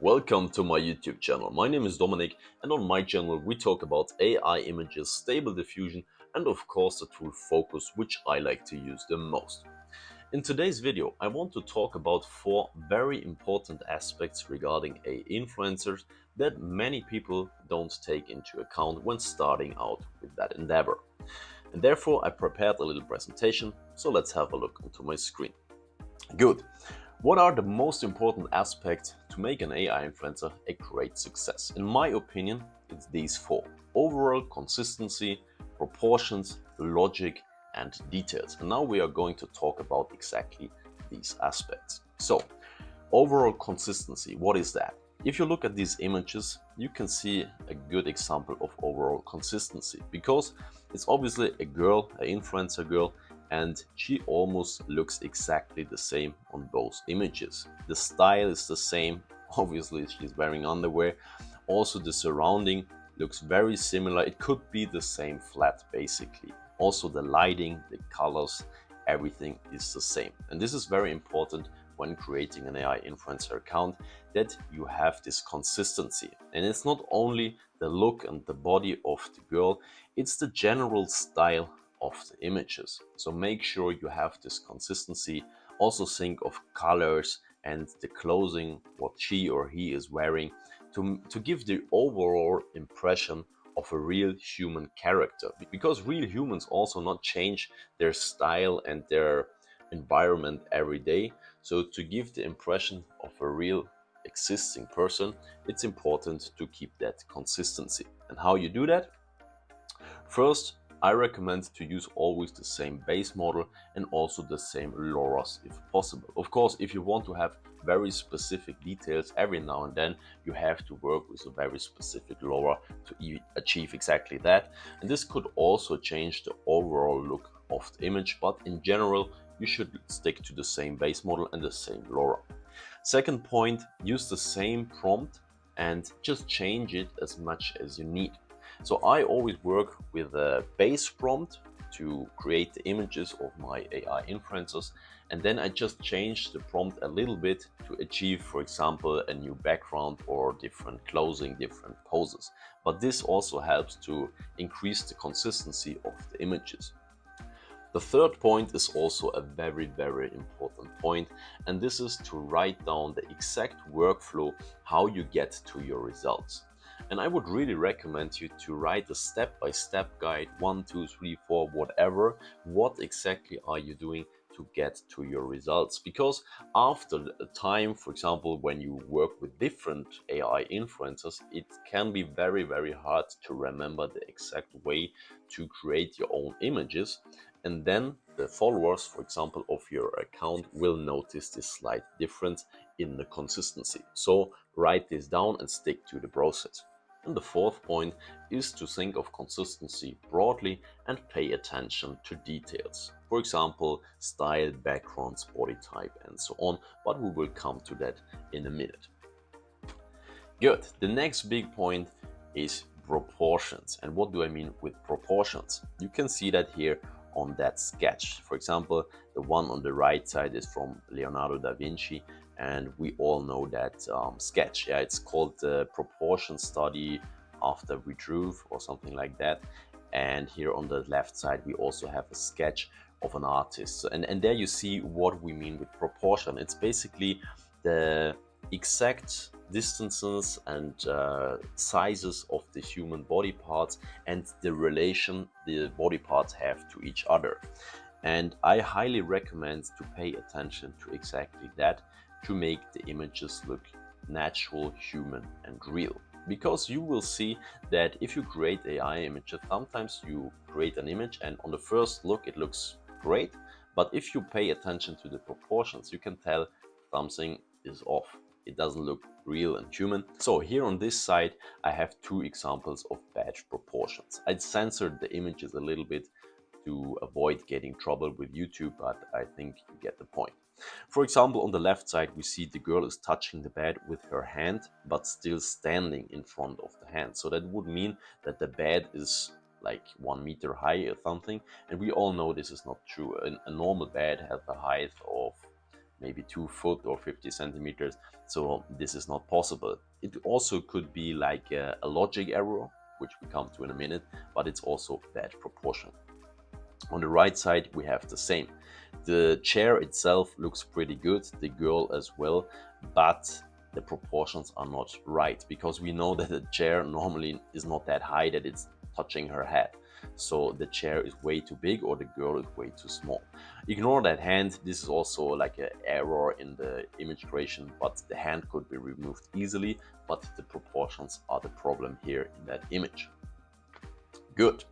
Welcome to my YouTube channel. My name is Dominic, and on my channel we talk about AI images, Stable Diffusion, and of course the tool Focus, which I like to use the most. In today's video, I want to talk about four very important aspects regarding AI influencers that many people don't take into account when starting out with that endeavor. And therefore I prepared a little presentation, so let's have a look onto my screen. Good. What are the most important aspects to make an AI influencer a great success? In my opinion, it's these four: overall consistency, proportions, logic, and details. And now we are going to talk about exactly these aspects. So, overall consistency, what is that? If you look at these images, you can see a good example of overall consistency because it's obviously a girl, an influencer girl, and she almost looks exactly the same on both images. The style is the same, obviously she's wearing underwear. Also the surrounding looks very similar. It could be the same flat basically. Also the lighting, the colors, everything is the same. And this is very important when creating an AI influencer account, that you have this consistency. And it's not only the look and the body of the girl, it's the general style of the images. So make sure you have this consistency. Also think of colors and the clothing, what she or he is wearing, to give the overall impression of a real human character, because real humans also not change their style and their environment every day. So to give the impression of a real existing person, it's important to keep that consistency. And how you do that? First, I recommend to use always the same base model and also the same LoRa's if possible. Of course, if you want to have very specific details, every now and then you have to work with a very specific LoRa to achieve exactly that. And this could also change the overall look of the image, but in general, you should stick to the same base model and the same LoRa. Second point, use the same prompt and just change it as much as you need. So I always work with a base prompt to create the images of my AI influencers, and then I just change the prompt a little bit to achieve, for example, a new background or different clothing, different poses. But this also helps to increase the consistency of the images. The third point is also a very, very important point, and this is to write down the exact workflow, how you get to your results. And I would really recommend you to write a step-by-step guide, 1, 2, 3, 4, whatever. What exactly are you doing to get to your results? Because after a time, for example, when you work with different AI influencers, it can be very, very hard to remember the exact way to create your own images. And then the followers, for example, of your account will notice this slight difference in the consistency. So write this down and stick to the process. And the fourth point is to think of consistency broadly and pay attention to details. For example, style, backgrounds, body type, and so on. But we will come to that in a minute. Good. The next big point is proportions. And what do I mean with proportions? You can see that here on that sketch. For example, the one on the right side is from Leonardo da Vinci, and we all know that sketch. Yeah, it's called the proportion study after Vitruve or something like that. And here on the left side, we also have a sketch of an artist. And there you see what we mean with proportion. It's basically the exact distances and sizes of the human body parts and the relation the body parts have to each other. And I highly recommend to pay attention to exactly that, to make the images look natural, human, and real. Because you will see that if you create AI images, sometimes you create an image and on the first look it looks great, but if you pay attention to the proportions, you can tell something is off. It doesn't look real and human. So here on this side, I have two examples of bad proportions. I censored the images a little bit to avoid getting trouble with YouTube, but I think you get the point. For example, on the left side, we see the girl is touching the bed with her hand, but still standing in front of the hand. So that would mean that the bed is like 1 meter high or something. And we all know this is not true. A normal bed has a height of maybe 2 foot or 50 centimeters. So this is not possible. It also could be like a logic error, which we come to in a minute, but it's also bad proportion. On the right side, we have the same. The chair itself looks pretty good, the girl as well, but the proportions are not right, because we know that the chair normally is not that high that it's touching her head. So the chair is way too big or the girl is way too small. Ignore that hand. This is also like an error in the image creation, but the hand could be removed easily, but the proportions are the problem here in that image. Good.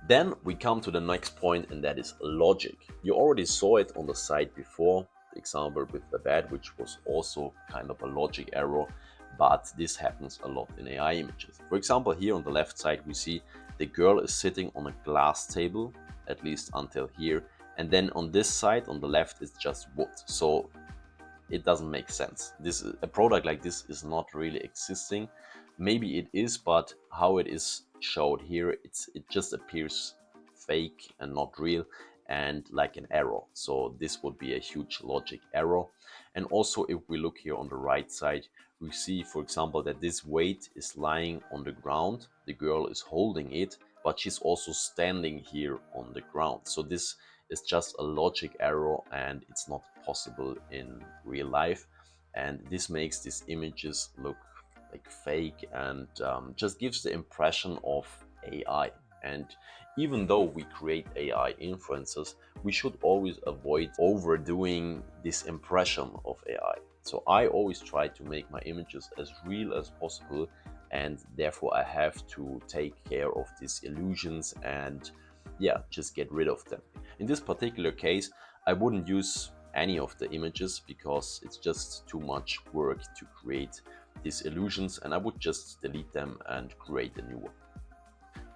Then we come to the next point, and that is logic. You already saw it on the side before, the example with the bed, which was also kind of a logic error, but this happens a lot in AI images. For example, here on the left side, we see the girl is sitting on a glass table, at least until here, and then on this side, on the left, is just wood. So it doesn't make sense. A product like this is not really existing. Maybe it is, but how it is showed here, it just appears fake and not real and like an error. So this would be a huge logic error. And also, if we look here on the right side, we see, for example, that this weight is lying on the ground. The girl is holding it, but she's also standing here on the ground. So this is just a logic error and it's not possible in real life. And this makes these images look like fake and just gives the impression of AI. And even though we create AI influencers, we should always avoid overdoing this impression of AI. So I always try to make my images as real as possible, and therefore I have to take care of these illusions and yeah, just get rid of them. In this particular case, I wouldn't use any of the images because it's just too much work to create these illusions, and I would just delete them and create a new one.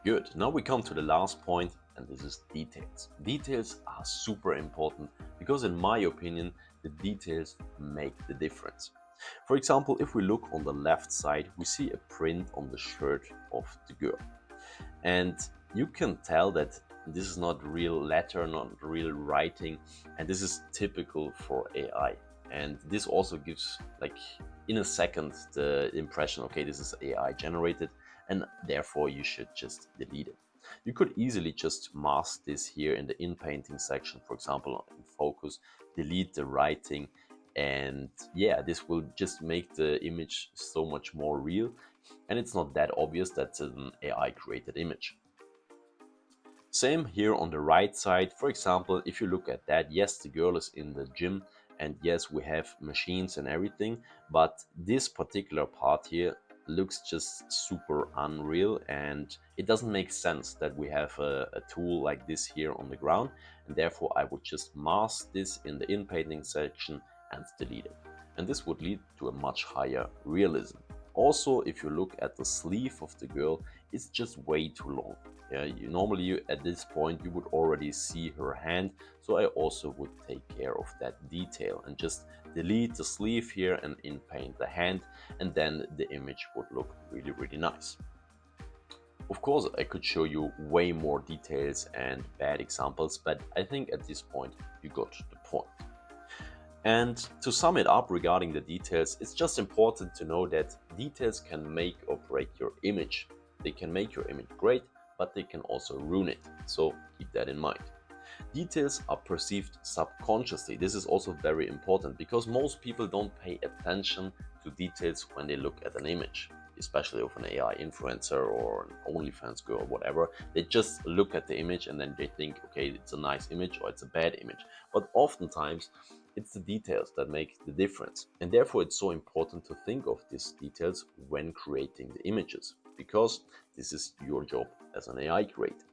Good. Now we come to the last point, and this is details. Details are super important because in my opinion, the details make the difference. For example, if we look on the left side, we see a print on the shirt of the girl. And you can tell that this is not real letter, not real writing, and this is typical for AI. And this also gives, like, in a second, the impression, okay, this is AI generated, and therefore you should just delete it. You could easily just mask this here in the in-painting section, for example, in focus, delete the writing, and yeah, this will just make the image so much more real, and it's not that obvious that's an AI created image. Same here on the right side. For example, if you look at that, yes, the girl is in the gym, and yes, we have machines and everything, but this particular part here looks just super unreal, and it doesn't make sense that we have a tool like this here on the ground, and therefore I would just mask this in the in-painting section and delete it. And this would lead to a much higher realism. Also, if you look at the sleeve of the girl, it's just way too long. Yeah, normally at this point you would already see her hand, so I also would take care of that detail and just delete the sleeve here and in-paint the hand, and then the image would look really, really nice. Of course, I could show you way more details and bad examples, but I think at this point you got the point. And to sum it up regarding the details, it's just important to know that details can make or break your image. They can make your image great, but they can also ruin it. So keep that in mind. Details are perceived subconsciously. This is also very important because most people don't pay attention to details when they look at an image, especially of an AI influencer or an OnlyFans girl or whatever. They just look at the image and then they think, okay, it's a nice image or it's a bad image. But oftentimes, it's the details that make the difference. And therefore, it's so important to think of these details when creating the images, because this is your job as an AI creator.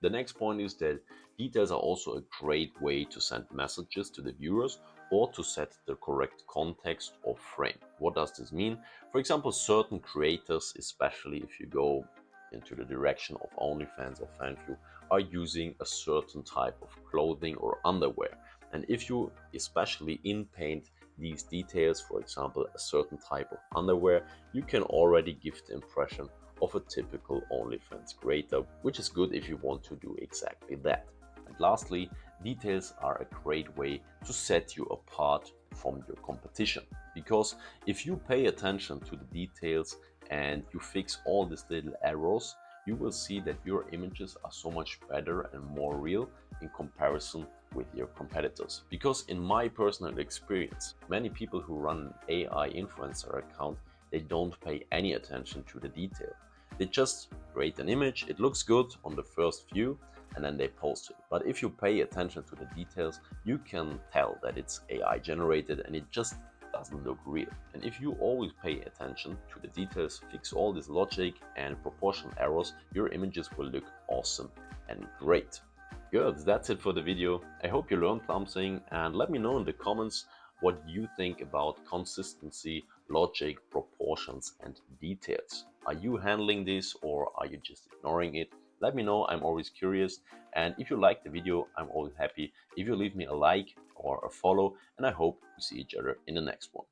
The next point is that details are also a great way to send messages to the viewers or to set the correct context or frame. What does this mean? For example, certain creators, especially if you go into the direction of OnlyFans or FanView, are using a certain type of clothing or underwear. And if you especially in-paint these details, for example, a certain type of underwear, you can already give the impression of a typical OnlyFans creator, which is good if you want to do exactly that. And lastly, Details are a great way to set you apart from your competition, because if you pay attention to the details and you fix all these little errors, you will see that your images are so much better and more real in comparison with your competitors. Because in my personal experience, many people who run an AI influencer account, they don't pay any attention to the detail. They just create an image, it looks good on the first view, and then they post it. But if you pay attention to the details, you can tell that it's AI generated and it just doesn't look real. And if you always pay attention to the details, fix all this logic and proportional errors, your images will look awesome and great. Good, that's it for the video. I hope you learned something, and let me know in the comments what you think about consistency, logic, proportions, and details. Are you handling this or are you just ignoring it? Let me know, I'm always curious. And if you like the video, I'm always happy if you leave me a like or a follow, and I hope we see each other in the next one.